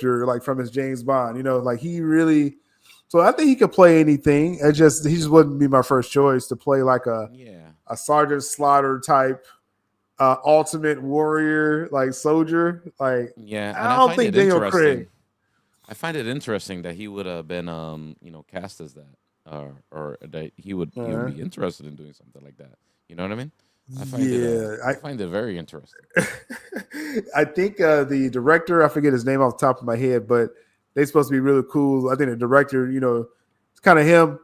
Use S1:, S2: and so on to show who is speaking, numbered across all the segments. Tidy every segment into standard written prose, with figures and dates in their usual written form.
S1: like from his James Bond. Like he really. So I think he could play anything. He just wouldn't be my first choice to play like a Sergeant Slaughter type, ultimate warrior like soldier. Like
S2: Yeah, and
S1: I
S2: I
S1: don't
S2: find
S1: think
S2: it
S1: Daniel Craig.
S2: interesting. I find it interesting that he would have been, cast as that, or that he would
S1: Uh,
S2: be interested in doing something like that. You know what I mean?
S1: yeah,
S2: I find it very interesting.
S1: I think the director, I forget his name off the top of my head, but they're supposed to be really cool. I think the director, it's kind of him,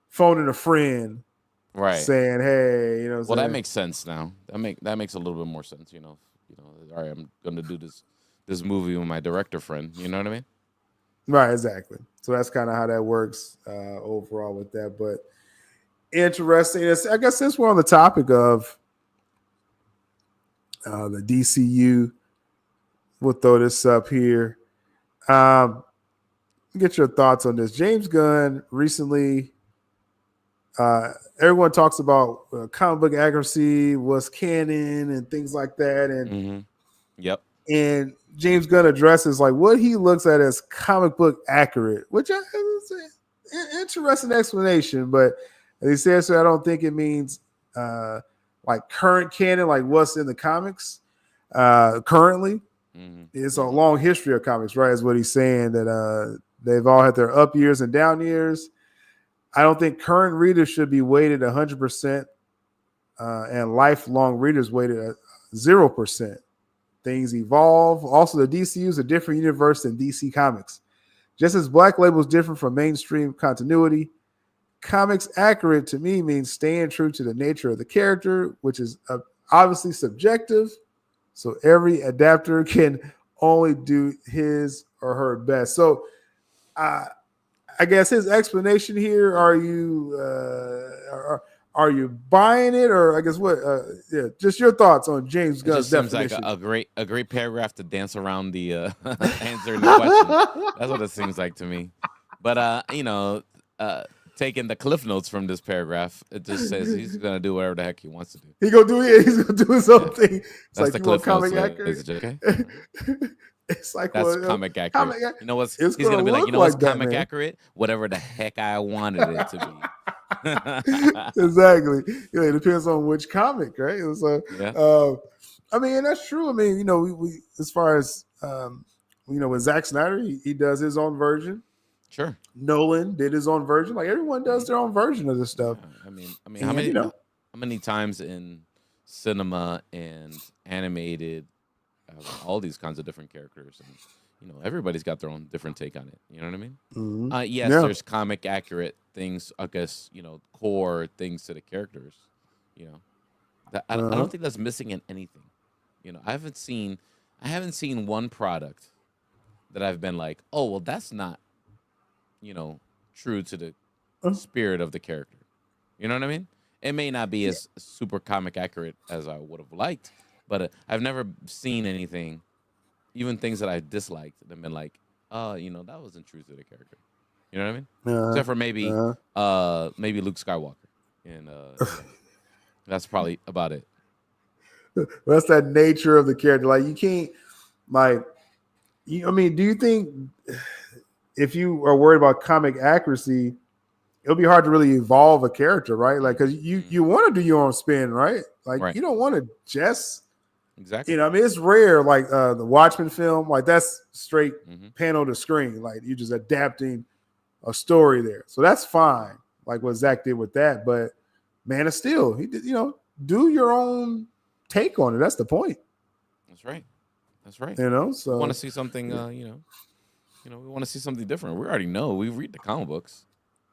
S1: phoning a friend
S2: Right.
S1: saying, "Hey," what I'm
S2: Well, that
S1: saying?
S2: makes sense now. That makes a little bit more sense. All right, I'm going to do this movie with my director friend. You know what I mean?
S1: Right, exactly. So that's kind of how that works overall with that. But interesting. I guess since we're on the topic of the DCU, we'll throw this up here. Um, get your thoughts on this. James Gunn recently, everyone talks about comic book accuracy, what's canon, and things like that,
S2: Mm-hmm. Yep.
S1: and James Gunn addresses like what he looks at as comic book accurate, which is an interesting explanation. But as he says, so I don't think it means like current canon, like what's in the comics currently. It's a
S2: Mm-hmm.
S1: long history of comics, right? Is what he's saying that they've all had their up years and down years. I don't think current readers should be weighted 100%, and lifelong readers weighted at 0%. Things evolve. Also, the DCU is a different universe than DC Comics. Just as Black Label is different from mainstream continuity, comics accurate to me means staying true to the nature of the character, which is obviously subjective. So every adapter can only do his or her best. So I guess his explanation here: are you buying it, or I guess what? Yeah, just your thoughts on James
S2: It
S1: Gunn's
S2: just seems like
S1: definition.
S2: a great paragraph to dance around the answering the question. That's what it seems like to me. But uh, taking the cliff notes from this paragraph, it just says he's gonna do whatever the heck he wants to do.
S1: He gonna do it. He's gonna do his own
S2: Yeah,
S1: thing. It's
S2: that's
S1: like
S2: the
S1: you want
S2: cliff notes,
S1: comic
S2: ladies
S1: accurate.
S2: and gentlemen. Okay,
S1: It's like
S2: that's
S1: well,
S2: comic accurate.
S1: comic.
S2: You know what's
S1: It's
S2: he's
S1: gonna
S2: gonna be like? You
S1: look
S2: know what's
S1: like that,
S2: comic
S1: man.
S2: accurate? Whatever the heck I wanted it to be.
S1: Exactly. It depends on which comic, right? So,
S2: Yeah.
S1: I mean, and that's true. I mean, we as far as with Zack Snyder, he does his own version.
S2: Sure.
S1: Nolan did his own version. Like everyone does
S2: Mhm.
S1: their own version of this stuff.
S2: Yeah. I mean,
S1: And
S2: how many times in cinema and animated, all these kinds of different characters, and everybody's got their own different take on it. You know what I mean? Yes,
S1: yeah.
S2: there's comic accurate things. I guess core things to the characters. You know, I
S1: Uh-huh.
S2: don't think that's missing in anything. I haven't seen one product that I've been like, oh well, that's not you know true to the
S1: Uh,
S2: spirit of the character. You know what I mean? It may not be
S1: yeah.
S2: as super comic accurate as I would have liked, but I've never seen anything, even things that I disliked, that been like, that wasn't true to the character. You know what I mean?
S1: Uh,
S2: Except for maybe,
S1: uh,
S2: maybe Luke Skywalker, and that's probably about it.
S1: that's that nature of the character. Like you can't like I mean, do you think if you are worried about comic accuracy, it'll be hard to really evolve a character, right? Like, because you
S2: Mm-hmm.
S1: want to do your own spin, right? Like,
S2: Right.
S1: you don't want to just,
S2: Exactly.
S1: I mean, it's rare. Like the Watchmen film, like that's straight
S2: Mm-hmm.
S1: panel to screen. Like you're just adapting a story there, so that's fine. Like what Zach did with that, but Man of Steel, he did, do your own take on it. That's the point,
S2: That's right. That's right. We want to
S1: So
S2: see something. We want to see something different. We already know. We read the comic books.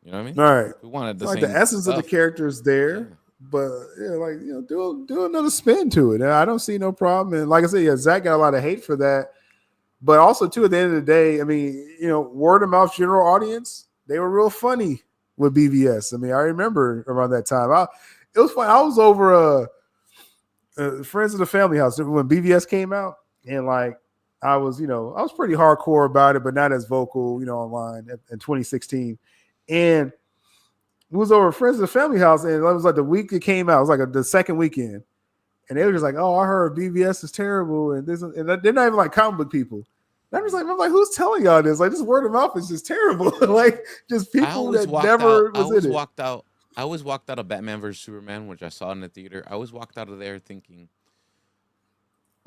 S2: You know what I mean?
S1: all right,
S2: We wanted
S1: so
S2: the
S1: like the
S2: same
S1: essence of the
S2: stuff.
S1: character is
S2: Yeah.
S1: there, but yeah, like do another spin to it. And I don't see no problem. And like I said, yeah, Zach got a lot of hate for that, but also too at the end of the day, I mean, word of mouth general audience, they were real funny with BVS. I mean, I remember around that time, it was fun. I was over Friends of the Family House when BVS came out, and like I was, I was pretty hardcore about it, but not as vocal, online in 2016, and it was over Friends of the Family House, and it was like the week it came out. It was like the second weekend, and they were just like, "Oh, I heard BVS is terrible," and this, and they're not even like comic book people. I'm like, who's telling y'all this? Like, this word of mouth is just terrible. Like, just people that never was in it.
S2: I always walked out of Batman versus Superman, which I saw in the theater. I always walked out of there thinking,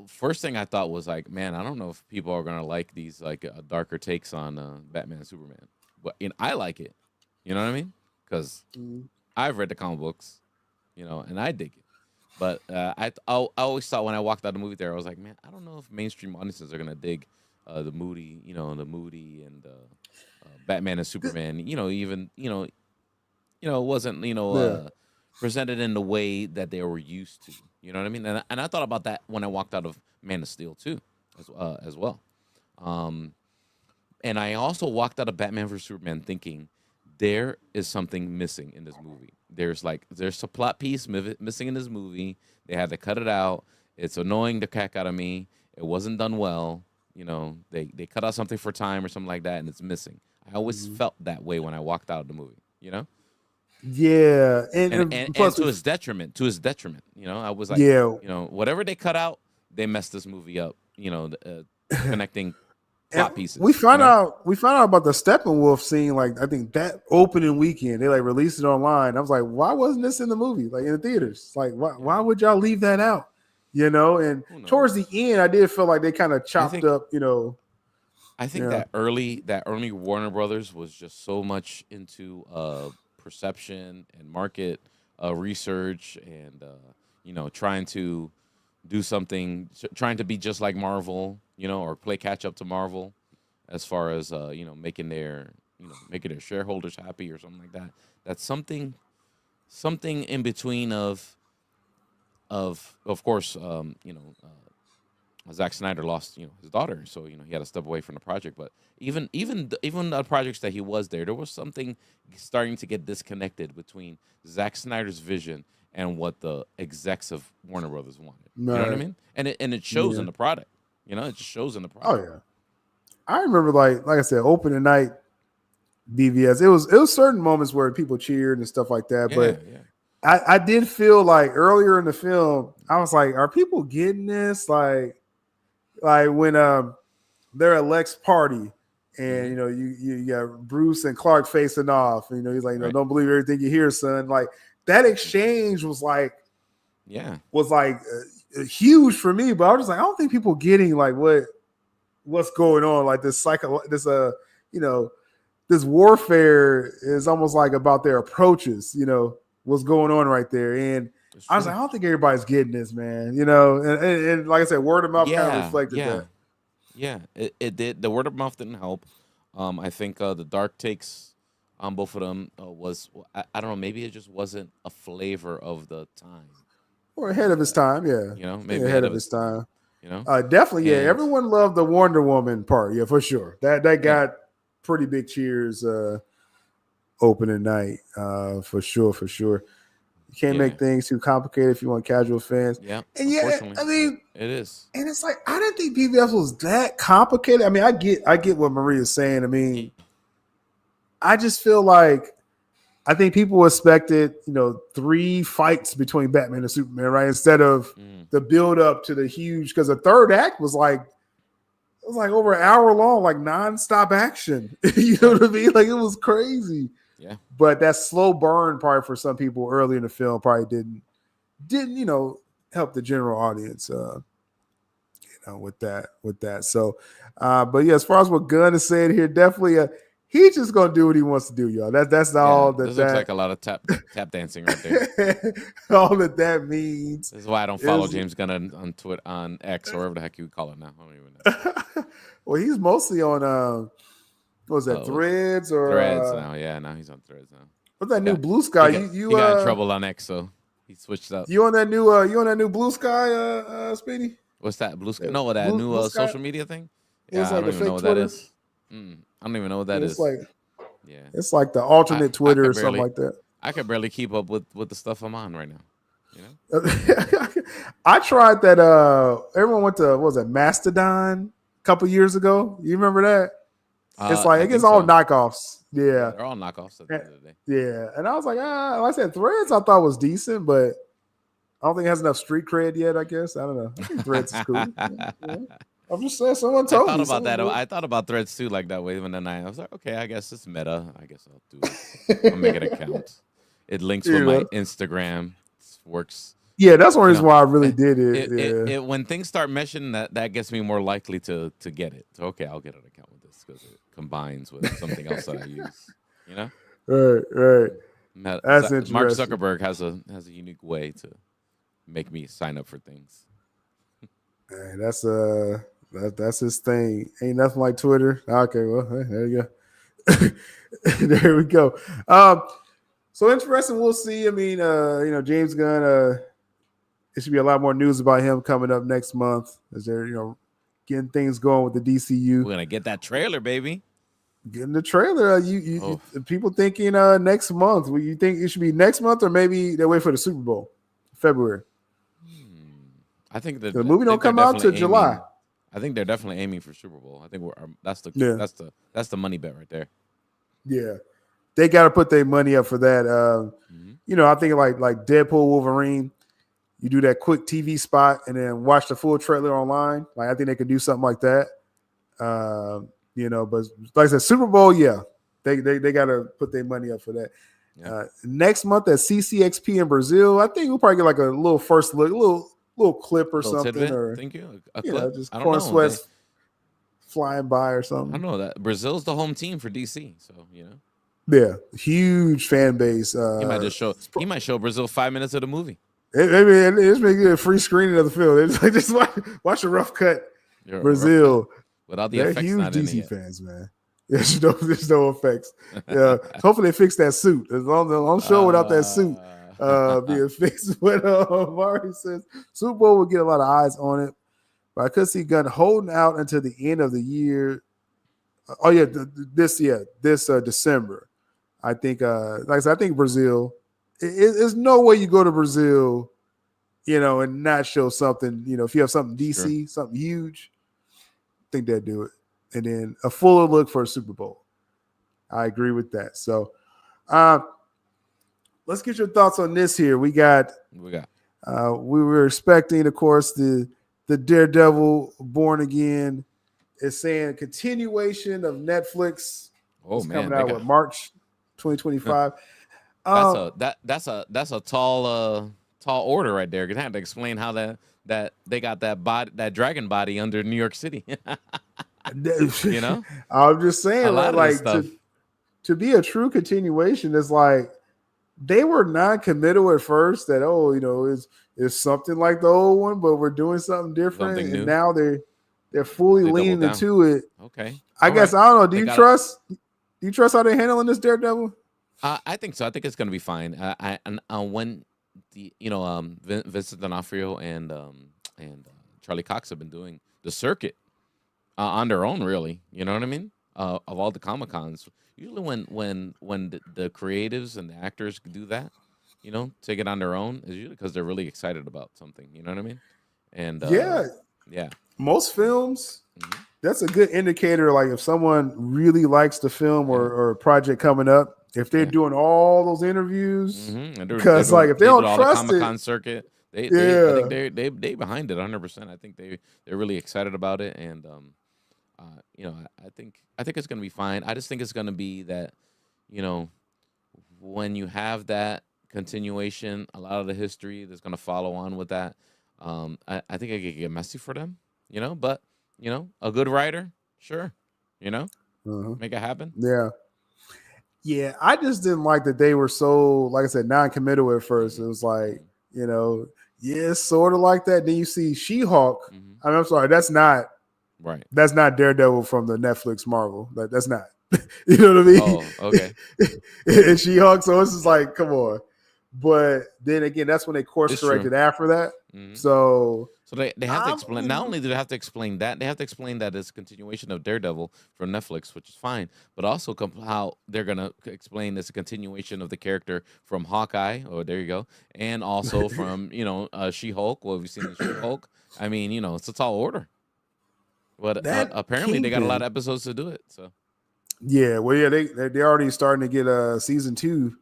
S2: first thing I thought was like, man, I don't know if people are gonna like these like darker takes on Batman and Superman, but I like it. You know what I mean? Because I've read the comic books, and I dig it. But I always thought when I walked out of the movie there, I was like, man, I don't know if mainstream audiences are gonna dig the moody, and Batman and Superman. Even it wasn't presented in the way that they were used to. You know what I mean? And I thought about that when I walked out of Man of Steel too, as well. And I also walked out of Batman vs Superman thinking there is something missing in this movie. There's a plot piece missing in this movie. They had to cut it out. It's annoying the heck out of me. It wasn't done well. They cut out something for time or something like that, and it's missing. I always felt that way when I walked out of the movie.
S1: Yeah,
S2: and
S1: plus
S2: to his detriment. I was like, whatever they cut out, they messed this movie up. Connecting plot pieces.
S1: We found out about the Steppenwolf scene. Like, I think that opening weekend, they like released it online. I was like, why wasn't this in the movie? Like in the theaters? Like, why would y'all leave that out? And towards the end, I did feel like they kind of chopped up.
S2: I think that early Warner Brothers was just so much into perception and market research and trying to do something, trying to be just like Marvel, or play catch up to Marvel as far as making their shareholders happy or something like that. That's something in between of course, Zack Snyder lost, his daughter, so he had to step away from the project. But even the projects that he was there was something starting to get disconnected between Zack Snyder's vision and what the execs of Warner Brothers wanted. Right. You know what I mean? And it shows in the product. It just shows in the product.
S1: Oh yeah, I remember like I said, opening night BVS. It was certain moments where people cheered and stuff like that. But I did feel like earlier in the film, I was like, are people getting this? Like when they're at Lex party and you got Bruce and Clark facing off, he's like, don't believe everything you hear, son. Like that exchange was like huge for me, but I was just like, I don't think people getting like what's going on, like this this warfare is almost like about their approaches, what's going on right there. And I was like, I don't think everybody's getting this, man. And like I said, word of mouth kind of reflected that.
S2: Yeah, it did. The word of mouth didn't help. I think the dark takes on both of them was, I don't know, maybe it just wasn't a flavor of the time.
S1: Or ahead of his time, yeah.
S2: Maybe
S1: ahead of his time.
S2: And
S1: Definitely, yeah. Everyone loved the Wonder Woman part, yeah, for sure. That got pretty big cheers opening night, for sure. You can't make things too complicated if you want casual fans.
S2: Yeah,
S1: and I mean,
S2: it is.
S1: And it's like I didn't think BVS was that complicated. I mean, I get what Maria's saying. I mean, I just feel like I think people expected 3 fights between Batman and Superman, right? Instead of the build up to the huge, because the third act was like over an hour long, like nonstop action. You know what I mean? Like it was crazy.
S2: Yeah. But
S1: that slow burn part for some people early in the film probably didn't help the general audience with that. So but yeah, as far as what Gunn is saying here, definitely he's just gonna do what he wants to do, y'all. That's all that
S2: looks like a lot of tap dancing right there.
S1: All that means.
S2: This is why I don't follow James Gunn on Twitter, on X, or whatever the heck you would call it now. I don't even know.
S1: Well, he's mostly on what was that, Threads or
S2: Threads now? Yeah, now he's on Threads now.
S1: What's that new Blue Sky?
S2: He got in trouble on X, so he switched up.
S1: You on that new Blue Sky, Speedy?
S2: What's that, Blue Sky? No, that new social media thing.
S1: Yeah,
S2: I don't even know what that is. I don't even know what that is.
S1: It's like the alternate Twitter or something like that.
S2: I can barely keep up with the stuff I'm on right now.
S1: I tried that. Everyone went to, what was that, Mastodon a couple years ago? You remember that? It's like it gets all knockoffs. Yeah,
S2: they're all knockoffs at the end of the day.
S1: Yeah, and I was like, like I said, Threads I thought was decent, but I don't think it has enough street cred yet. I guess I don't know. I think Threads is cool. I'm just saying. Someone
S2: I
S1: told
S2: thought
S1: me.
S2: about
S1: Someone
S2: that.
S1: wrote.
S2: I thought about threads too, like that way. And then I was like, okay, I guess it's meta. I guess I'll do it. I'll make it a count. It links with
S1: You
S2: my
S1: know.
S2: Instagram. Works.
S1: Yeah, that's one
S2: You
S1: reason
S2: know,
S1: why I really
S2: eh,
S1: did it. Yeah.
S2: when things start meshing, that gets me more likely to get it. So okay, I'll get an account with this because it combines with something else that I use. You know,
S1: Right. Right. That's
S2: Mark
S1: interesting.
S2: Zuckerberg has a unique way to make me sign up for things.
S1: Man, that's his thing. Ain't nothing like Twitter. Okay, well, there you go. There we go. So interesting. We'll see. I mean, James Gunn. There should be a lot more news about him coming up next month as they're getting things going with the DCU.
S2: We're gonna get that trailer, baby.
S1: Getting the trailer.
S2: Oh,
S1: People thinking next month. You think it should be next month or maybe they wait for the Super Bowl, February?
S2: I think
S1: The movie
S2: I
S1: don't
S2: think they're
S1: come out till
S2: definitely
S1: July.
S2: aiming. I think they're definitely aiming for Super Bowl. I think
S1: Yeah,
S2: that's the money bet right there.
S1: yeah. They got to put their money up for that.
S2: Mm-hmm.
S1: I think like Deadpool, Wolverine. You do that quick TV spot and then watch the full trailer online. Like I think they could do something like that. But like I said, Super Bowl, yeah, they got to put their money up for that.
S2: Yeah.
S1: Next month at CCXP in Brazil, I think we'll probably get like a little first look, a little clip or
S2: Little
S1: something,
S2: tidbit.
S1: or
S2: Thank you. A clip.
S1: just
S2: I don't
S1: corn
S2: know.
S1: sweats flying by or
S2: I
S1: something.
S2: don't know that Brazil's the home team for DC. So
S1: Yeah, huge fan base.
S2: He might show Brazil 5 minutes of the movie.
S1: Maybe it's maybe a free screening of the film. It's like just watch a rough cut. Brazil,
S2: Without the
S1: they're
S2: effects
S1: huge
S2: not in it
S1: DC
S2: yet.
S1: fans, man. There's no effects. Yeah, hopefully they fix that suit. As long as I'm sure without that suit being fixed. But Mari says Super Bowl will get a lot of eyes on it. But I could see Gunn holding out until the end of the year. Oh yeah, this December. I think, like I said, I think Brazil. There's no way you go to Brazil, and not show something. If you have something DC, something huge, I think they'd do it. And then a fuller look for a Super Bowl. I agree with that. So, let's get your thoughts on this here. We were expecting, of course, the Daredevil Born Again is saying continuation of Netflix.
S2: Oh man,
S1: coming out with March 2025.
S2: That's a tall order right there. Gonna have to explain how that they got that dragon body under New York City.
S1: I'm just saying, like to be a true continuation, it's like they were non-committal at first that it's something like the old one, but we're doing something different,
S2: something
S1: and
S2: new.
S1: Now they're fully leaning into it.
S2: Okay,
S1: I guess I don't know. Do you trust how they're handling this Daredevil?
S2: I think so. I think it's gonna be fine. When Vincent D'Onofrio and Charlie Cox have been doing the circuit on their own, really. You know what I mean? Of all the Comic Cons, usually when the creatives and the actors do that, take it on their own, is usually because they're really excited about something. You know what I mean? And yeah.
S1: Most films, that's a good indicator. Like if someone really likes the film or a project coming up, if they're doing all those interviews, because like if they don't trust
S2: the Comic-Con circuit, I think they behind it 100%. I think they're really excited about it, and I think it's gonna be fine. I just think it's gonna be that, when you have that continuation, a lot of the history that's gonna follow on with that. I think it could get messy for them, but a good writer, sure, make it happen.
S1: Yeah, I just didn't like that they were so, like I said, non-committal at first. It was like, it's sort of like that. Then you see She-Hulk. I'm sorry, that's not
S2: right.
S1: That's not Daredevil from the Netflix Marvel. That's not. You know what I mean?
S2: Oh, okay.
S1: And She-Hulk, so it's just like, come on. But then again, that's when they course corrected after that. So
S2: they have to explain. Not only do they have to explain that, they have to explain that it's a continuation of Daredevil from Netflix, which is fine. But also how they're gonna explain this a continuation of the character from Hawkeye. Oh, there you go, and also from She-Hulk. Well, we've seen She-Hulk. I mean, it's a tall order. But apparently they got a lot of episodes to do it. So
S1: yeah, well, yeah, they're already starting to get season 2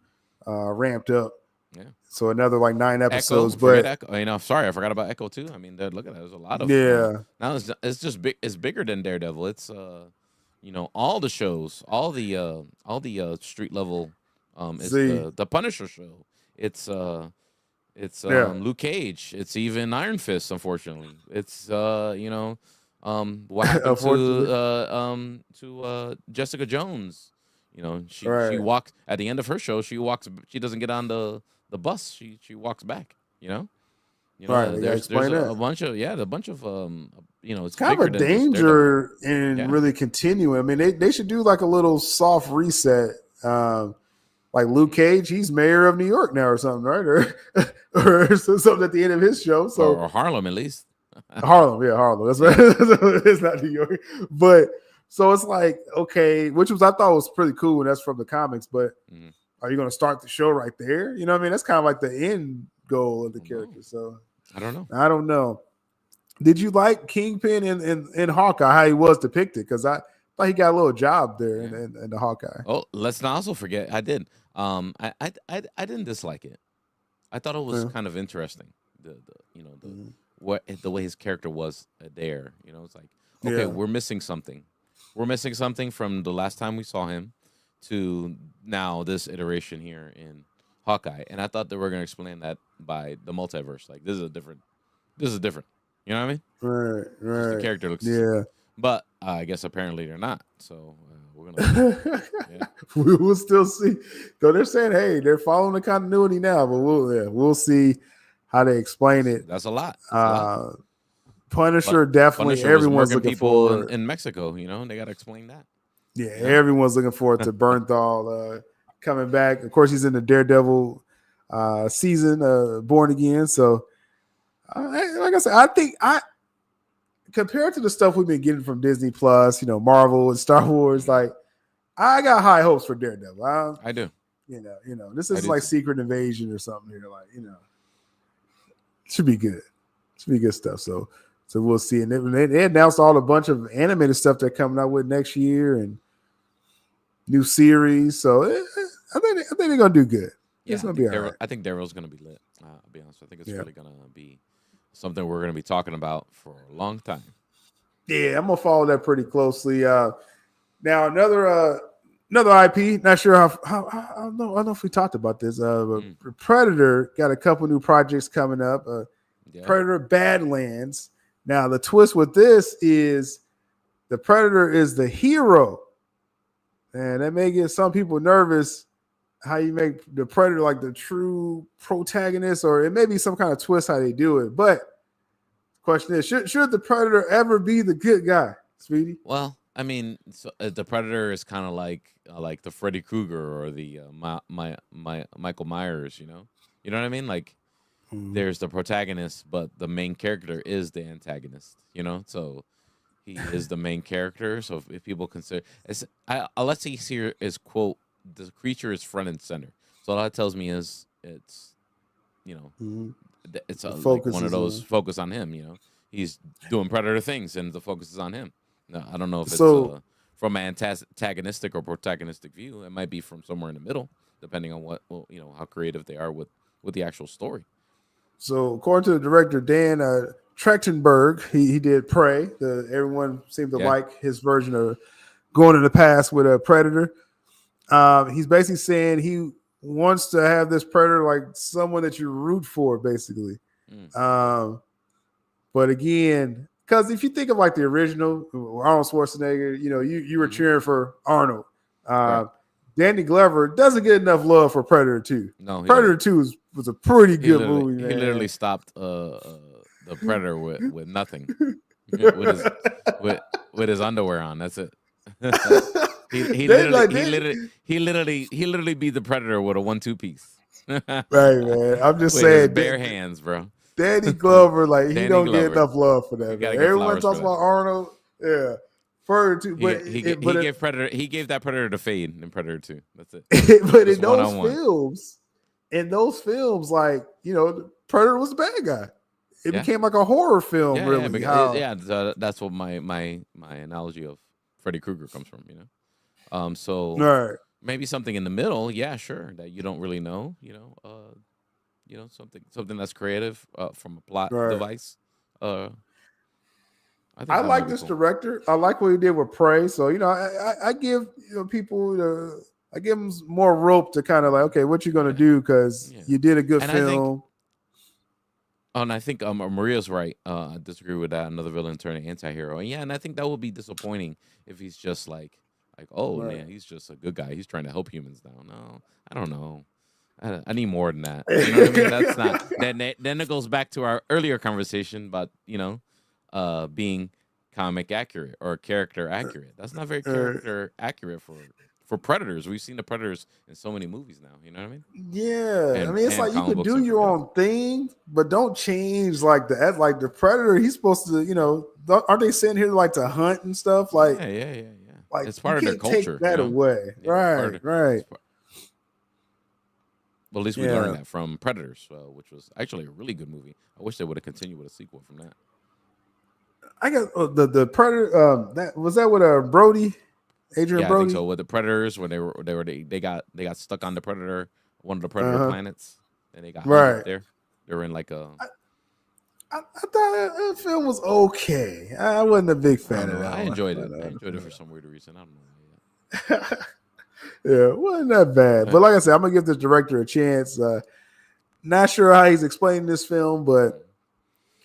S1: ramped up.
S2: Yeah.
S1: So another like 9
S2: Echo,
S1: episodes,
S2: forget
S1: but
S2: Echo. Sorry, I forgot about Echo too. I mean, look at that. There's a lot of
S1: yeah,
S2: now. It's just big. It's bigger than Daredevil. It's all the shows, all the street level. It's
S1: see,
S2: the Punisher show. It's
S1: yeah,
S2: Luke Cage. It's even Iron Fist. Unfortunately, it's what happened
S1: unfortunately,
S2: to Jessica Jones. She
S1: right,
S2: walks at the end of her show. She walks. She doesn't get on the bus. She walks back.
S1: right. They gotta
S2: There's
S1: explain that.
S2: a bunch of the bunch of it's
S1: It's kind of
S2: bigger
S1: a
S2: than just Daredevil.
S1: danger in
S2: Yeah.
S1: really continuing. I mean, they should do like a little soft reset. Like Luke Cage, he's mayor of New York now or something, right? Or something at the end of his show. So
S2: Or Harlem at least.
S1: Harlem, yeah, Harlem. That's right.
S2: Yeah.
S1: It's not New York, but so it's like okay, which was I thought was pretty cool, and that's from the comics. But
S2: Mhm.
S1: are you going to start the show right there? You know what I mean? That's kind of like the end goal of the
S2: I don't know.
S1: character. So
S2: I don't know.
S1: I don't know. Did you like Kingpin in Hawkeye? How he was depicted? Because I thought he got a little job there
S2: Yeah.
S1: in the Hawkeye.
S2: Oh, let's not also forget. I did. I didn't dislike it. I thought it was
S1: Yeah.
S2: kind of interesting. The
S1: Mhm.
S2: the way his character was there. It's like okay,
S1: Yeah.
S2: we're missing something. We're missing something from the last time we saw him to now this iteration here in Hawkeye, and I thought they were going to explain that by the multiverse. Like this is different. You know what I mean?
S1: Right.
S2: Just the
S1: Right.
S2: character looks the same.
S1: Yeah.
S2: But I guess apparently they're not. So we're gonna. Yeah.
S1: We will still see. Though they're saying, hey, they're following the continuity now, but we'll see how they explain it.
S2: That's a lot. That's a lot.
S1: Punisher
S2: But
S1: definitely
S2: Punisher was
S1: everyone's
S2: murking
S1: looking
S2: people
S1: forward.
S2: in Mexico. They got to explain that.
S1: Yeah,
S2: You know?
S1: everyone's looking forward to Bernthal coming back. Of course, he's in the Daredevil season, Born Again. So, like I said, I think compared to the stuff we've been getting from Disney Plus, Marvel and Star Wars, like I got high hopes for Daredevil.
S2: I do.
S1: This
S2: I
S1: is
S2: do
S1: like
S2: too.
S1: Secret Invasion or something here. Like, should be good. Should be good stuff. So we'll see. And they announced all a bunch of animated stuff they're coming out with next year and new series. So I think they're gonna do good.
S2: Yeah,
S1: It's gonna be all right.
S2: I think Daryl's gonna be lit. I'll be honest. I think it's
S1: Yeah.
S2: really gonna be something we're gonna be talking about for a long time.
S1: Yeah, I'm gonna follow that pretty closely. Now another IP. Not sure how I don't know if we talked about this. Predator got a couple new projects coming up.
S2: Yeah.
S1: Predator Badlands. Now the twist with this is the Predator is the hero, and that may get some people nervous. How you make the Predator like the true protagonist, or it may be some kind of twist how they do it. But the question is, should the Predator ever be the good guy, Speedy?
S2: Well, I mean, the Predator is kind of like the Freddy Krueger or the Michael Myers. You know what I mean? Like there's the protagonist, but the main character is the antagonist. So he is the main character. So if people consider, let's see here is quote the creature is front and center. So all that tells me is it's it's like one of those focus on him. He's doing predator things, and the focus is on him. No, I don't know if it's from an antagonistic or protagonistic view. It might be from somewhere in the middle, depending on how creative they are with the actual story.
S1: So according to the director Dan Trachtenberg, he did Prey. Everyone seemed to like his version of going in the past with a Predator. He's basically saying he wants to have this Predator like someone that you root for, basically. But again, because if you think of like the original Arnold Schwarzenegger, you were cheering for Arnold.
S2: Right.
S1: Danny Glover doesn't get enough love for Predator 2.
S2: No,
S1: Predator 2 was a pretty good movie, man.
S2: He literally stopped the Predator with nothing, with his underwear on. That's it. He literally beat the Predator with a 1-2 piece.
S1: Right, man. I'm just
S2: with
S1: saying,
S2: his bare hands, bro.
S1: Danny Glover, like
S2: Danny
S1: he don't
S2: Glover.
S1: get enough love for that. Everyone talks about Arnold, yeah. Predator 2, but
S2: he gave that Predator the fade in Predator 2. That's it.
S1: But in those films, like Predator was the bad guy. It became like a horror film, really.
S2: That's what my analogy of Freddy Krueger comes from. So
S1: right.
S2: maybe something in the middle, yeah, sure, that you don't really know. something that's creative from a plot
S1: Right.
S2: device. Uh, I think
S1: I
S2: that might
S1: like
S2: be
S1: this
S2: cool.
S1: director. I like what he did with Prey. So I give people I give them more rope to kind of like, okay, what you gonna
S2: Yeah,
S1: do because
S2: yeah.
S1: you did a good
S2: And I think
S1: film.
S2: and I think Maria's right. I disagree with that. Another villain turning anti-hero. And yeah, and I think that would be disappointing if he's just like, oh
S1: Right.
S2: man, he's just a good guy. He's trying to help humans now. No, I don't know. I need more than that. You know what I mean? That's not. Then it goes back to our earlier conversation about being comic accurate or character accurate. That's not very
S1: Uh,
S2: character accurate for predators. We've seen the predators in so many movies now. You know what I mean?
S1: yeah, I mean, it's
S2: And
S1: like you
S2: comic
S1: could
S2: books
S1: do
S2: in
S1: your
S2: particular.
S1: own thing, but don't change like the predator. He's supposed to, aren't they sitting here like to hunt and stuff?
S2: Yeah, yeah, yeah, yeah.
S1: Like
S2: It's
S1: you
S2: part of their
S1: can't take
S2: culture,
S1: that away.
S2: Yeah, it's part
S1: Right,
S2: of
S1: right.
S2: it's part, well, at least we learned
S1: Yeah,
S2: that from Predators, which was actually a really good movie. I wish they would have continued with a sequel from that.
S1: I got the predator. That was that with Brody, Adrian
S2: Yeah, I think
S1: Brody.
S2: so. With the Predators, when they got stuck on the Predator, one of the Predator
S1: Uh huh.
S2: planets, and they got hung up
S1: Right.
S2: there. They were in like a
S1: I thought that film was okay. I wasn't a big
S2: I don't
S1: fan of
S2: know.
S1: that
S2: I
S1: one.
S2: enjoyed
S1: But,
S2: it. I enjoyed it for some weird reason. I don't know why
S1: yeah, wasn't that bad.
S2: yet.
S1: But like I said, I'm gonna give this director a chance. Not sure how he's explaining this film, but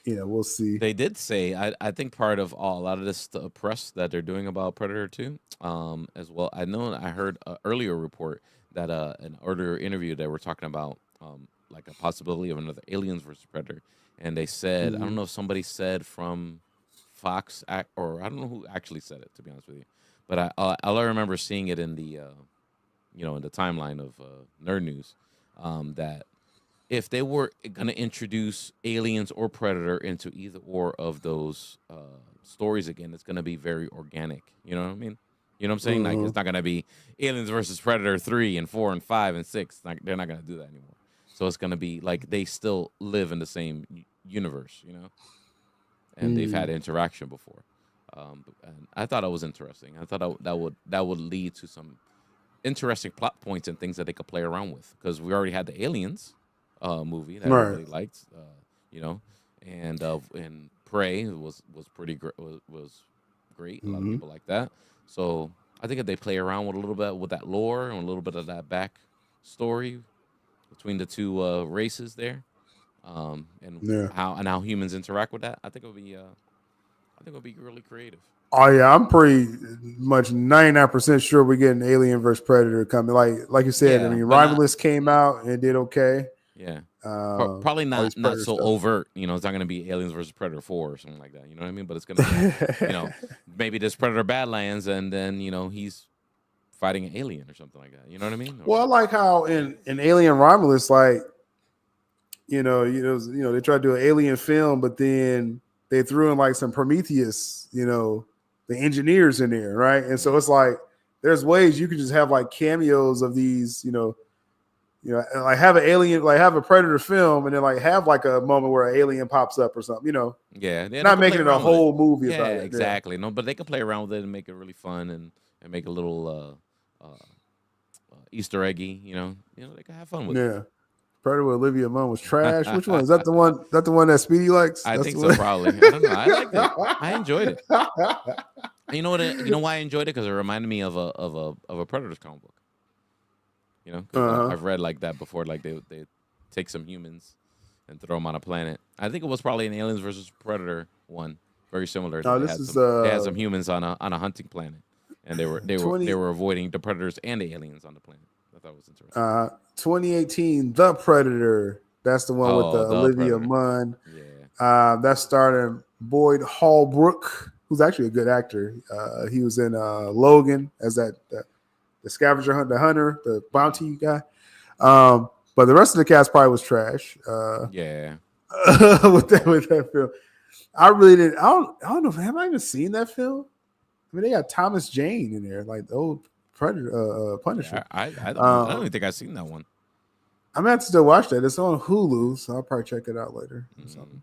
S1: we'll see.
S2: They did say I think part of a lot of this press that they're doing about Predator 2 as well. I know I heard an earlier report that an earlier interview they were talking about like a possibility of another Aliens versus Predator, and they said I don't
S1: Mhm.
S2: know if somebody said from Fox or I don't know who actually said it, to be honest with you, but I remember seeing it in the in the timeline of Nerd News that if they were going to introduce aliens or predator into either or of those stories again, it's going to be very organic. You know what I mean? You know what I'm saying? Like
S1: Mhm.
S2: it's not going to be aliens versus predator 3 and 4 and 5 and 6. Like they're not going to do that anymore. So it's going to be like they still live in the same universe, and they've had
S1: Mm.
S2: interaction before. And I thought it was interesting. I thought that would lead to some interesting plot points and things that they could play around with because we already had the aliens movie that
S1: Right.
S2: everybody liked, you know, and Prey was pretty was great. A lot of
S1: Hmm.
S2: people like that. So I think if they play around with a little bit with that lore and a little bit of that back story between the two races there, and
S1: Yeah.
S2: how humans interact with that, I think it'll be really creative.
S1: Oh yeah, I'm pretty much 99% sure we're getting Alien versus Predator coming. Like you said, I
S2: Yeah,
S1: mean,
S2: but not
S1: Romulus came out and did okay.
S2: yeah. Probably
S1: All
S2: not
S1: these
S2: not
S1: Predator
S2: so
S1: stuff.
S2: overt. It's not going to be Aliens versus Predator 4 or something like that. You know what I mean? But it's going to be, you know, maybe this Predator Badlands, and then he's fighting an alien or something like that. You know what I mean? Or
S1: Well, I like how in Alien Romulus, like they tried to do an alien film, but then they threw in like some Prometheus, the engineers in there, right? And so
S2: yeah,
S1: it's like there's ways you could just have like cameos of these, and like have an alien, like have a Predator film, and then like have like a moment where an alien pops up or something,
S2: yeah. They
S1: not
S2: can play
S1: making it a
S2: around with it.
S1: whole movie about
S2: Yeah,
S1: it. Yeah,
S2: exactly. No, but they can play around with it and make it really fun and make a little Easter eggy. They can have fun with
S1: yeah. Predator with Olivia Munn was trash. Which one is that?
S2: it.
S1: The one? That the one that Speedy likes?
S2: I
S1: That's
S2: think so,
S1: the
S2: probably. I don't know. I liked it. I enjoyed it.
S1: one.
S2: You know what? You know why I enjoyed it because it reminded me of a Predators comic book. Because
S1: Uh-huh.
S2: I've read like that before. Like they take some humans and throw them on a planet. I think it was probably an Aliens versus Predator one, very similar. That
S1: No,
S2: they
S1: this
S2: had
S1: is
S2: some humans on a hunting planet, and they were they were they
S1: 20
S2: were avoiding the predators and the aliens on the planet. I thought it was interesting.
S1: 2018, The Predator. That's the one with
S2: Oh, the
S1: Olivia
S2: Predator.
S1: Munn.
S2: Yeah.
S1: That's starring Boyd Holbrook, who's actually a good actor. He was in Logan as the scavenger hunt, the hunter, the
S2: Hmm.
S1: bounty guy. But the rest of the cast probably was trash.
S2: Yeah.
S1: With that film, I really didn't. I don't know. Have I even seen that film? I mean, they got Thomas Jane in there, like the old Predator,
S2: Yeah.
S1: Punisher.
S2: I don't
S1: Um,
S2: even think I've seen that one.
S1: I'm gonna have to still watch that. It's on Hulu, so I'll probably check it out later or
S2: Mm.
S1: something.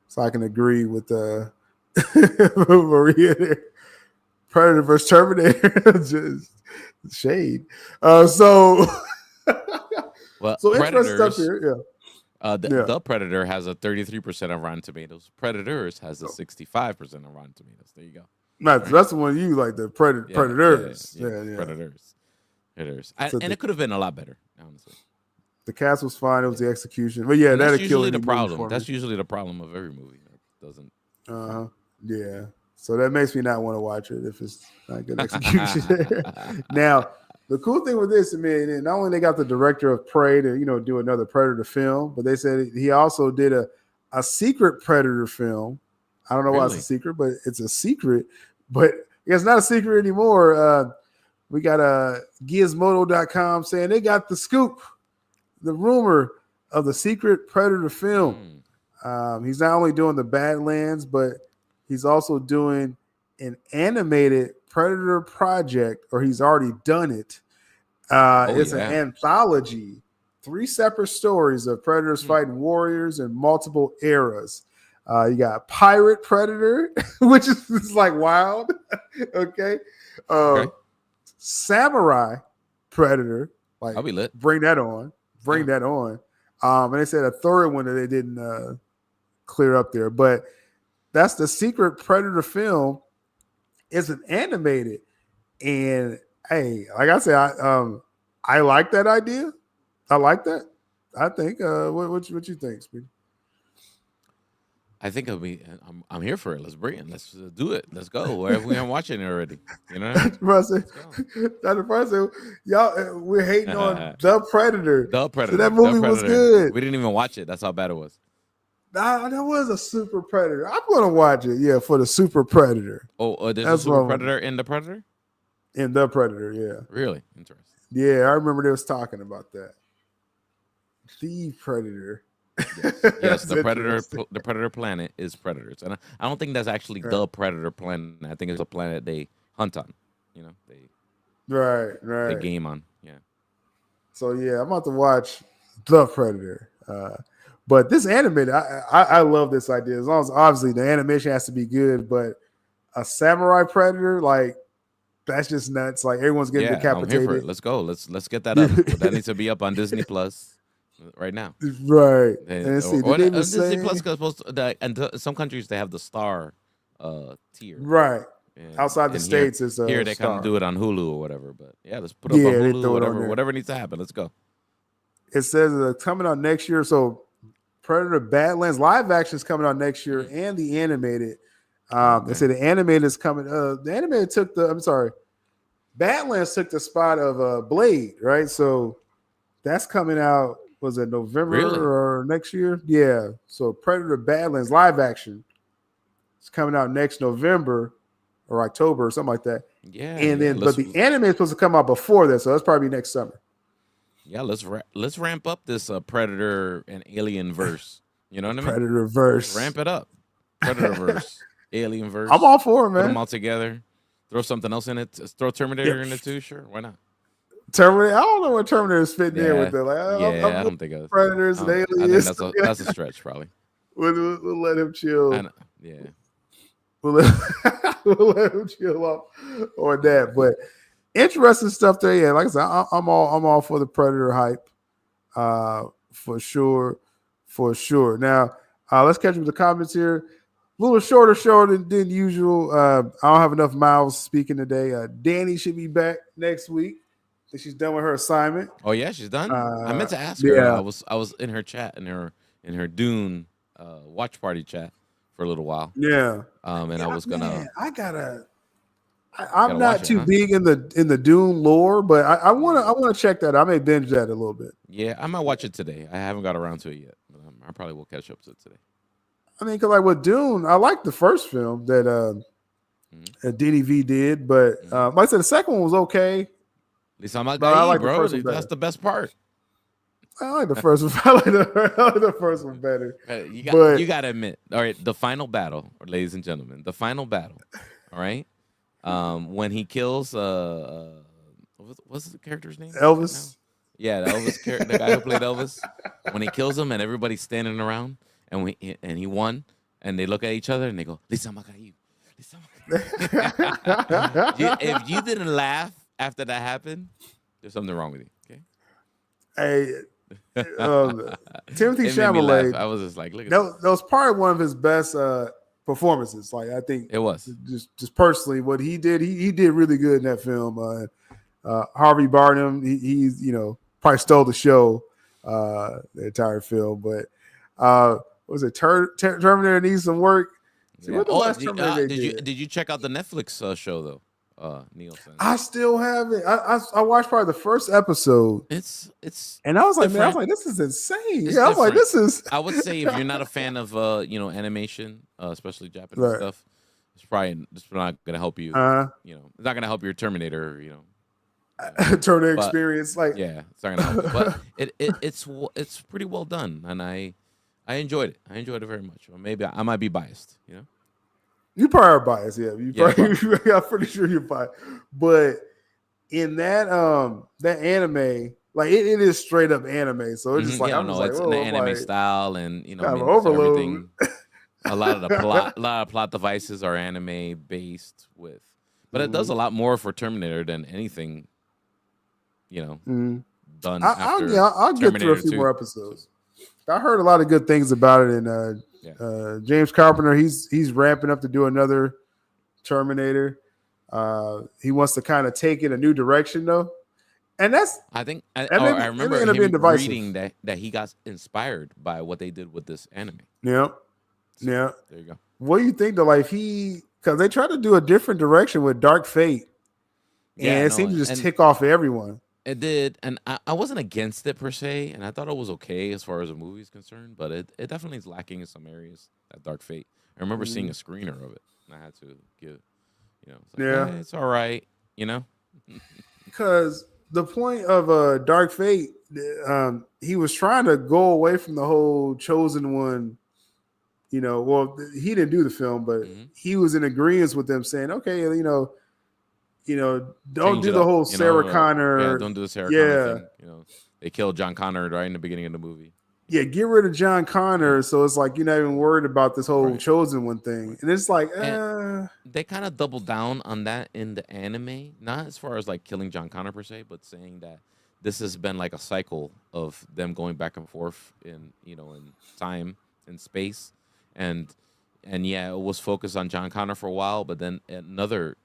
S1: So I can agree with Maria there. Predator versus Terminator, just shade. So
S2: Well,
S1: so interesting stuff
S2: Predators
S1: here. Yeah. Yeah.
S2: The Predator has a 33% on Rotten Tomatoes. Predators has a 65% on Rotten Tomatoes. There you go.
S1: Not,
S2: Right?
S1: that's the one you like, the Predators. Yeah.
S2: Predators. Predators.
S1: So
S2: And it could have been a lot better, honestly.
S1: the cast was fine. It was
S2: Yeah.
S1: the execution. But yeah,
S2: And that's
S1: that'd kill
S2: usually
S1: any
S2: the
S1: movie
S2: problem.
S1: for me.
S2: That's usually the problem of every movie that doesn't.
S1: Uh-huh. Yeah. So that makes me not want to watch it if it's not good execution. Now, the cool thing with this, I mean, not only they got the director of Prey to, do another Predator film, but they said he also did a secret Predator film. I don't know why it's a
S2: Really?
S1: secret, but it's a secret. But it's not a secret anymore. We got Gizmodo.com saying they got the scoop, the rumor of the secret Predator film. He's not only doing the Badlands, but he's also doing an animated Predator project, or he's already done it. It's an anthology, 3 separate stories of Predators fighting warriors in multiple eras. You got Pirate Predator, which is like wild. Okay. Samurai Predator. Like,
S2: I'll be lit.
S1: Bring that on. That on. And they said a third one that they didn't clear up there. But that's the secret Predator film. It's an animated. And hey, like I said, I like that idea. I like that. I think. What you think, Speedy?
S2: I think I'm here for it. Let's bring it. Let's do it. Let's go. Wherever we are watching it already. You know.
S1: Dr. Person, y'all, we're hating on the Predator.
S2: The Predator.
S1: So that movie was good.
S2: We didn't even watch it. That's how bad it was.
S1: That was a super Predator. I'm gonna watch it. Yeah, for the super Predator.
S2: Oh, there's a super Predator in the Predator.
S1: In the Predator, yeah.
S2: Really interesting.
S1: Yeah, I remember they was talking about that. The Predator.
S2: Yes, the Predator planet is Predators, and I don't think that's actually the Predator planet. I think it's a planet they hunt on. You know, they game on. Yeah.
S1: So yeah, I'm about to watch the Predator. But this animated, I love this idea. As long as obviously the animation has to be good, but a samurai Predator, like, that's just nuts. Like, everyone's getting decapitated. I'm here for it.
S2: Let's go. Let's get that up. That needs to be up on Disney Plus right now.
S1: Right.
S2: And see, Disney Plus supposed to, and some countries they have the star tier.
S1: Right. Outside the States
S2: here,
S1: is
S2: here they kind of do it on Hulu or whatever. But yeah, let's put it up on Hulu. Whatever needs to happen. Let's go.
S1: It says coming out next year. So Predator Badlands live action is coming out next year, and the animated. They say the animated is coming. The animated took Badlands took the spot of Blade, right? So that's coming out. Was it November or next year? Yeah. So Predator Badlands live action is coming out next November or October or something like that.
S2: Yeah.
S1: And then, but the anime is supposed to come out before that, so that's probably next summer.
S2: Yeah, let's ramp up this Predator and Alien verse. You know what I mean?
S1: Predator verse.
S2: Ramp it up. Predator verse, Alien verse.
S1: I'm all for it, man.
S2: Put them all together. Throw something else in it. Throw Terminator in it too. Sure, why not?
S1: Terminator. I don't know what Terminator is fitting in with it. Like,
S2: I don't think
S1: Predators and Aliens.
S2: I think that's a stretch, probably.
S1: We'll let him chill.
S2: Yeah.
S1: We'll let him chill off on that. But interesting stuff there. Yeah, like I said, I'm all for the Predator hype. For sure. Now, let's catch up with the comments here. A little shorter show than usual. I don't have enough mouths speaking today. Danny should be back next week. I think she's done with her assignment.
S2: Oh yeah, she's done. I meant to ask her.
S1: Yeah.
S2: I was in her chat in her Dune watch party chat for a little while.
S1: Yeah.
S2: And I was gonna.
S1: I'm not too big in the Dune lore, but I want to check that out. I may binge that a little bit.
S2: Yeah, I might watch it today. I haven't got around to it yet, but I probably will catch up to it today.
S1: I mean, because like with Dune, I like the first film that DDV did, but like I said, the second one was okay.
S2: At least I'm like, bro. That's the best part.
S1: I like the first one. I like the first one better.
S2: You got to admit, all right, the final battle, ladies and gentlemen, the final battle, all right, when he kills what's the character's name?
S1: Elvis.
S2: Yeah, the Elvis character, the guy who played Elvis. When he kills him and everybody's standing around and he won, and they look at each other and they go, Lisa Macayu. If you didn't laugh after that happened, there's something wrong with you. Okay.
S1: Hey, Timothy
S2: It made me laugh.
S1: Chalamet.
S2: I was just like, look at
S1: That was probably one of his best performances. Like I think
S2: it was.
S1: just personally what he did, he did really good in that film. Harvey Bardem, he's probably stole the show, the entire film. But was it Terminator needs some work? See
S2: Yeah.
S1: what the last Terminator they did.
S2: Did you check out the Netflix show though? Nielsen.
S1: I still haven't. I watched probably the first episode.
S2: It's
S1: and I was like, man, I was
S2: different.
S1: like, this is insane.
S2: It's
S1: Yeah, I was like,
S2: different.
S1: this is.
S2: I would say if you're not a fan of animation, especially Japanese
S1: Right.
S2: stuff, it's probably just not gonna help you. It's not gonna help your Terminator.
S1: Terminator
S2: But-
S1: experience. Like,
S2: Yeah, it's not gonna help you. But it's pretty well done, and I enjoyed it. I enjoyed it very much. Or maybe I might be biased.
S1: you probably are biased. Yeah,
S2: Yeah,
S1: I'm pretty sure you're biased. But in that anime, like it is straight up anime. So it's just like I'm just like,
S2: it's
S1: oh,
S2: an
S1: I'm
S2: anime
S1: like,
S2: style, and
S1: kind of
S2: it's
S1: overload.
S2: everything. A lot of plot devices are anime based with, but it does a lot more for Terminator than anything. Done after.
S1: I'll get through a few
S2: 2.
S1: more episodes. I heard a lot of good things about it, and James Carpenter, he's ramping up to do another Terminator. He wants to kind of take it a new direction, though, and that's
S2: I think
S1: I
S2: remember
S1: end up being
S2: him
S1: divisive.
S2: reading that he got inspired by what they did with this anime.
S1: Yeah.
S2: So,
S1: Yeah.
S2: there you go.
S1: What do you think though? Like because they tried to do a different direction with Dark Fate, and it seemed to just tick off everyone.
S2: It did, and I wasn't against it per se, and I thought it was okay as far as the movie is concerned, but it definitely is lacking in some areas. That Dark Fate. I remember seeing a screener of it, and I had to give, it's like, it's all right,
S1: Because the point of Dark Fate, he was trying to go away from the whole chosen one. Well, he didn't do the film, but he was in agreement with them saying, okay, don't
S2: Change
S1: do
S2: it
S1: the
S2: up,
S1: whole Sarah Connor.
S2: Yeah, don't do the Sarah Connor thing. They killed John Connor right in the beginning of the movie.
S1: Yeah, get rid of John Connor, so it's like you're not even worried about this whole chosen one thing, and it's like,
S2: they kind of doubled down on that in the anime, not as far as like killing John Connor per se, but saying that this has been like a cycle of them going back and forth in time and space, and yeah, it was focused on John Connor for a while, but then another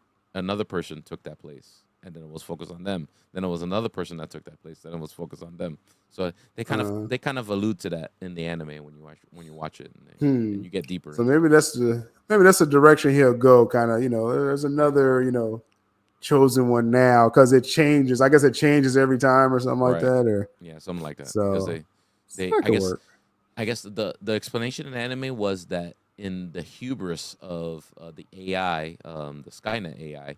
S2: person took that place, and then it was focused on them. Then it was another person that took that place, then it was focused on them. So they kind of allude to that in the anime when you watch it, and you get deeper.
S1: So maybe that's the direction he'll go. Kind of, there's another, chosen one now because it changes. I guess it changes every time or something like that, or
S2: something like that.
S1: So
S2: because I guess the explanation in anime was that in the hubris of the AI, the Skynet AI,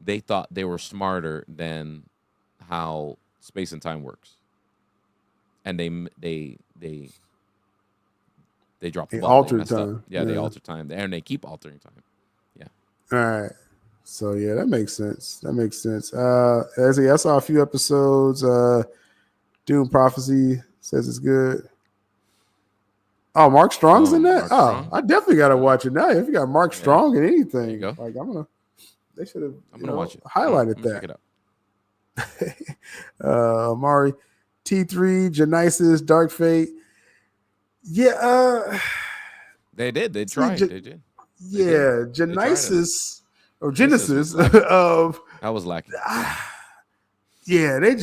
S2: they thought they were smarter than how space and time works, and they dropped the ball.
S1: Altered time.
S2: Yeah, they altered time, and they keep altering time. Yeah.
S1: All right. So yeah, that makes sense. I saw a few episodes. Doom Prophecy says it's good. Oh, Mark Strong's in that.
S2: Strong.
S1: I definitely gotta watch it now. If you got Mark Strong in anything,
S2: there you go.
S1: like they should have.
S2: I'm gonna watch it.
S1: Highlighted
S2: Check
S1: that.
S2: it out.
S1: Amari, T3, Genesis, Dark Fate. Yeah,
S2: they did. They tried. They did.
S1: Yeah, Genesis or Genesis
S2: Genesis
S1: of
S2: that was lacking.
S1: Yeah, they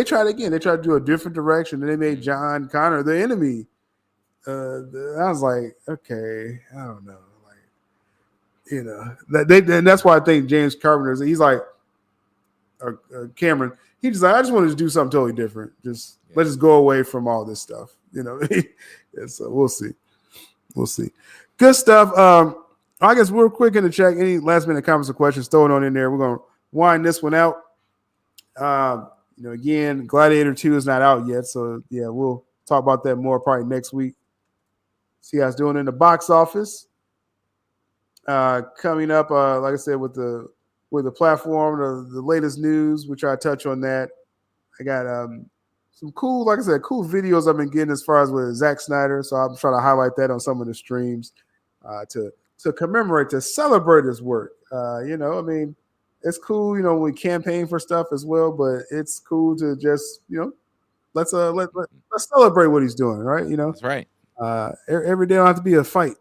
S1: tried again. They tried to do a different direction, and they made John Connor the enemy. I was like, okay, I don't know, and that's why I think James Carpenter, he's like, Cameron, he's just like, I just wanted to do something totally different. Let's just go away from all this stuff, So we'll see. Good stuff. I guess real quick in the chat, any last minute comments or questions, throw it on in there. We're gonna wind this one out. Again, Gladiator 2 is not out yet, so yeah, we'll talk about that more probably next week. See how it's doing in the box office. Coming up, like I said, with the platform, the latest news, we try to touch on that. I got some cool videos I've been getting as far as with Zack Snyder, so I'm trying to highlight that on some of the streams to commemorate, to celebrate his work. It's cool, we campaign for stuff as well, but it's cool to just, let's celebrate what he's doing, right?
S2: That's right.
S1: Every day don't have to be a fight.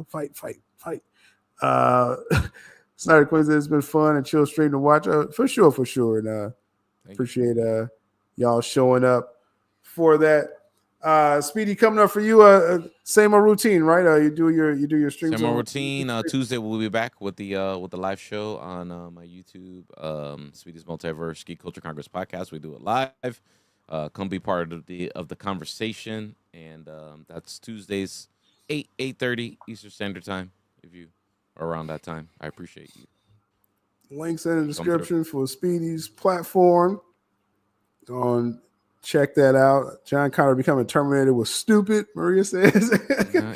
S1: Fight. Uh, Snyder Quiz has been fun and chill stream to watch for sure. And appreciate y'all showing up for that. Speedy, coming up for you. Same old routine, right? You do your streams.
S2: Same old routine. Tuesday we'll be back with the live show on my YouTube, Speedy's Multiverse Geek Culture Congress podcast. We do it live. Come be part of the conversation, and that's Tuesdays 8:30 Eastern Standard Time. If you are around that time, I appreciate you.
S1: Links in the description for Speedy's platform. Check that out. John Connor becoming Terminator was stupid. Maria says,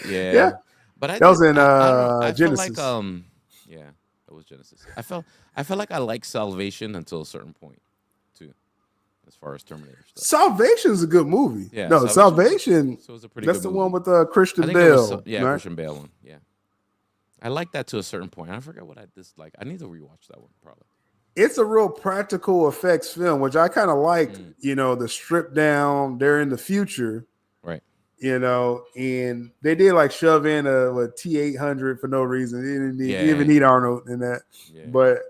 S2: yeah. But
S1: that was in
S2: I
S1: Genesis.
S2: Felt like, yeah, that was Genesis. I felt like I liked Salvation until a certain point, too. As far as Terminator stuff.
S1: Salvation is a good movie.
S2: Yeah,
S1: no, Salvation.
S2: So it was a pretty.
S1: That's
S2: good
S1: the
S2: movie.
S1: one with Christian Bale.
S2: Right?
S1: Christian
S2: Bale one. Yeah, I like that to a certain point. I forget what I disliked. I need to rewatch that one probably.
S1: It's a real practical effects film, which I kind of liked. The strip down. They're in the future,
S2: right?
S1: And they did like shove in a T-800 for no reason. They didn't even need Arnold in that. Yeah. But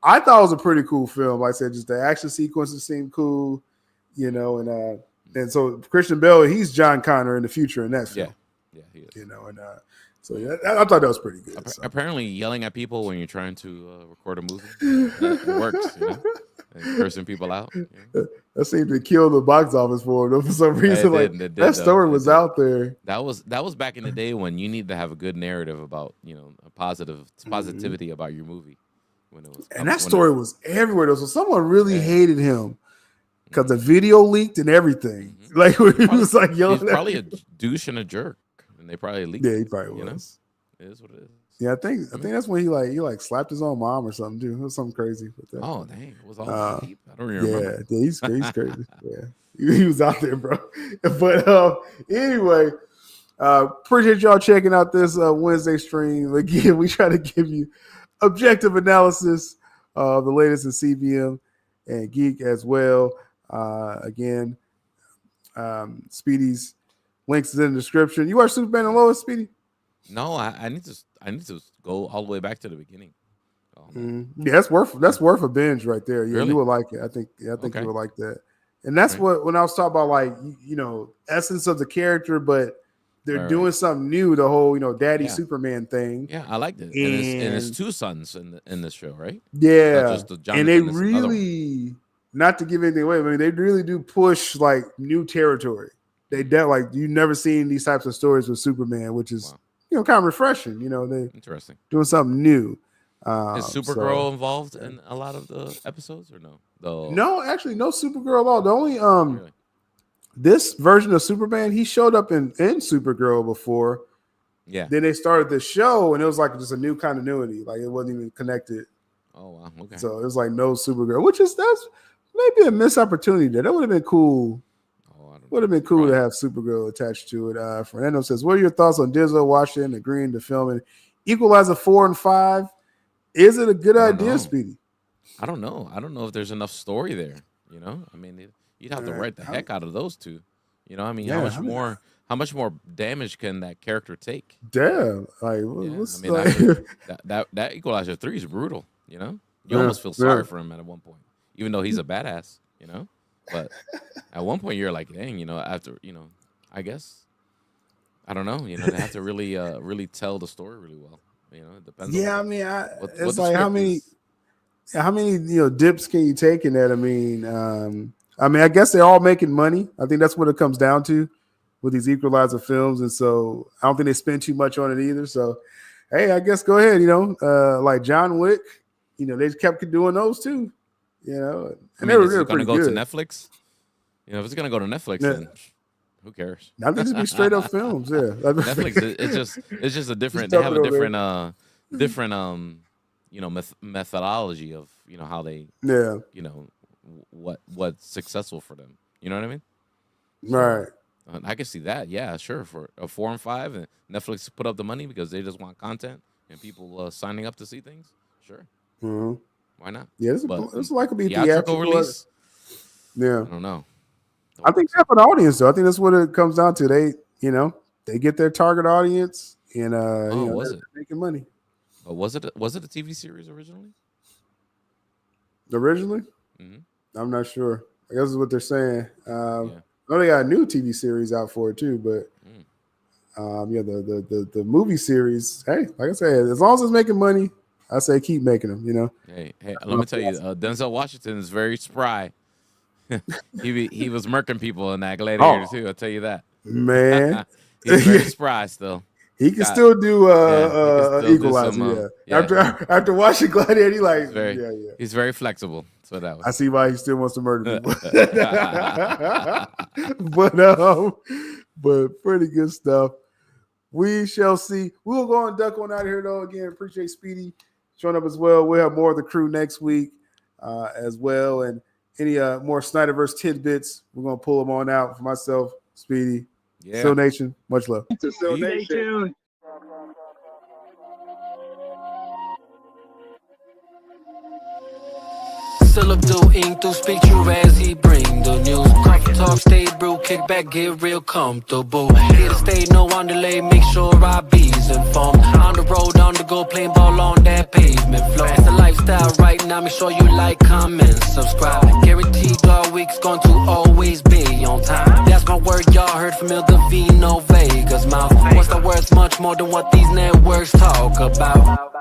S1: I thought it was a pretty cool film. Like I said, just the action sequences seemed cool, and so Christian Bale, he's John Connor in the future in that film.
S2: Yeah, he is.
S1: So I thought that was pretty good.
S2: Apparently, yelling at people when you're trying to record a movie it works. And cursing people out.
S1: That seemed to kill the box office for him for some reason. That story was out there.
S2: That was back in the day when you need to have a good narrative about a positivity about your movie. When it was,
S1: and that story was everywhere. So someone really hated him because the video leaked and everything. Like he was like yelling.
S2: He's probably a douche and a jerk. They probably leaked.
S1: Yeah, he probably was.
S2: It is what it is.
S1: Yeah, I think that's when he slapped his own mom or something too. It was something crazy.
S2: Oh dang, it was all deep. I don't remember.
S1: Yeah, he's crazy. Yeah, he was out there, bro. But anyway, appreciate y'all checking out this Wednesday stream. Again, we try to give you objective analysis of the latest in CBM and Geek as well. Again, Speedy's links is in the description. You watch Superman and Lois, Speedy?
S2: No, I need to go all the way back to the beginning.
S1: Yeah, that's worth a binge right there. Yeah,
S2: really?
S1: You would like it. I think you would like that. And that's what when I was talking about essence of the character, but they're doing something new. The whole Daddy Superman thing.
S2: Yeah, I liked it. And it's two sons in this show, right?
S1: Yeah, and they really not to give anything away. I mean, they really do push new territory. They you never seen these types of stories with Superman, which is kind of refreshing. They
S2: interesting
S1: doing something new.
S2: Is Supergirl involved in a lot of the episodes or no?
S1: No, actually, no Supergirl at all. The only really? This version of Superman, he showed up in Supergirl before.
S2: Yeah.
S1: Then they started the show, and it was just a new continuity. Like it wasn't even connected.
S2: Oh wow. Okay.
S1: So it was no Supergirl, that's maybe a missed opportunity there. That would have been cool. Would have been cool to have Supergirl attached to it. Fernando says, "What are your thoughts on Denzel Washington agreeing to film in Equalizer 4 and 5? Is it a good idea, Speedy?"
S2: I don't know. I don't know if there's enough story there. I mean, you'd have to write the heck out of those two. I mean, how much more damage can that character take?
S1: Damn,
S2: that Equalizer 3 is brutal. You almost feel sorry for him at one point, even though he's a badass. But at one point you're like, dang, after, I guess, I don't know, they have to really, really tell the story really well. It depends.
S1: Yeah, I mean, it's like how many dips can you take in that? I mean, I guess they're all making money. I think that's what it comes down to with these Equalizer films, and so I don't think they spend too much on it either. So, hey, I guess go ahead. Like John Wick, they kept doing those too. And
S2: they were going to go to Netflix. If it's going to go to Netflix, then who cares?
S1: I think it'd be straight up films. Yeah,
S2: Netflix. It's just a different. They have a different methodology of how they what's successful for them. You know what I mean?
S1: Right.
S2: I can see that. Yeah, sure. For a 4 and 5, and Netflix put up the money because they just want content and people signing up to see things. Sure.
S1: Mm-hmm.
S2: Why not?
S1: Yeah, it's like a
S2: theatrical release.
S1: Yeah,
S2: I don't know. to
S1: I
S2: watch
S1: think they
S2: it.
S1: have an audience, though. I think that's what it comes down to. They get their target audience, and
S2: Was
S1: they're
S2: it?
S1: making money.
S2: But was it a TV series originally?
S1: Originally,
S2: Hmm.
S1: I'm not sure. I guess is what they're saying.
S2: Yeah.
S1: I know they got a new TV series out for it too, but
S2: Mm.
S1: the movie series. Hey, like I said, as long as it's making money, I say keep making them.
S2: Hey, let me tell you, Denzel Washington is very spry. he was murking people in that Gladiator
S1: Oh
S2: too. I'll tell you that.
S1: man,
S2: He's very spry still.
S1: he can
S2: Got
S1: still do
S2: Yeah, he can still do
S1: Equalizer.
S2: some.
S1: Yeah, after watching Gladiator, he like yeah.
S2: He's very flexible. So that
S1: I
S2: way.
S1: see why he still wants to murder people.
S2: Yeah,
S1: but pretty good stuff. We shall see. We'll go and duck on out of here though. Again, appreciate Speedy showing up as well. We'll have more of the crew next week as well, and any more Snyderverse tidbits, we're gonna pull them on out for myself, Speedy, Syl Nation. Much love.
S3: Stay tuned.
S4: Syl Abdul ink through speak true as he bring the news. Coffee talk, stay brew, kick back, get real comfortable. Here to stay, no on delay, make sure I be's informed. On the road, on the go, playing ball on that pavement floor. It's a lifestyle right now, make sure you like, comment, subscribe. Guaranteed all week's going to always be on time. That's my word, y'all heard from Il Davino Vega's mouth. What's the worth? Much more than what these networks talk about.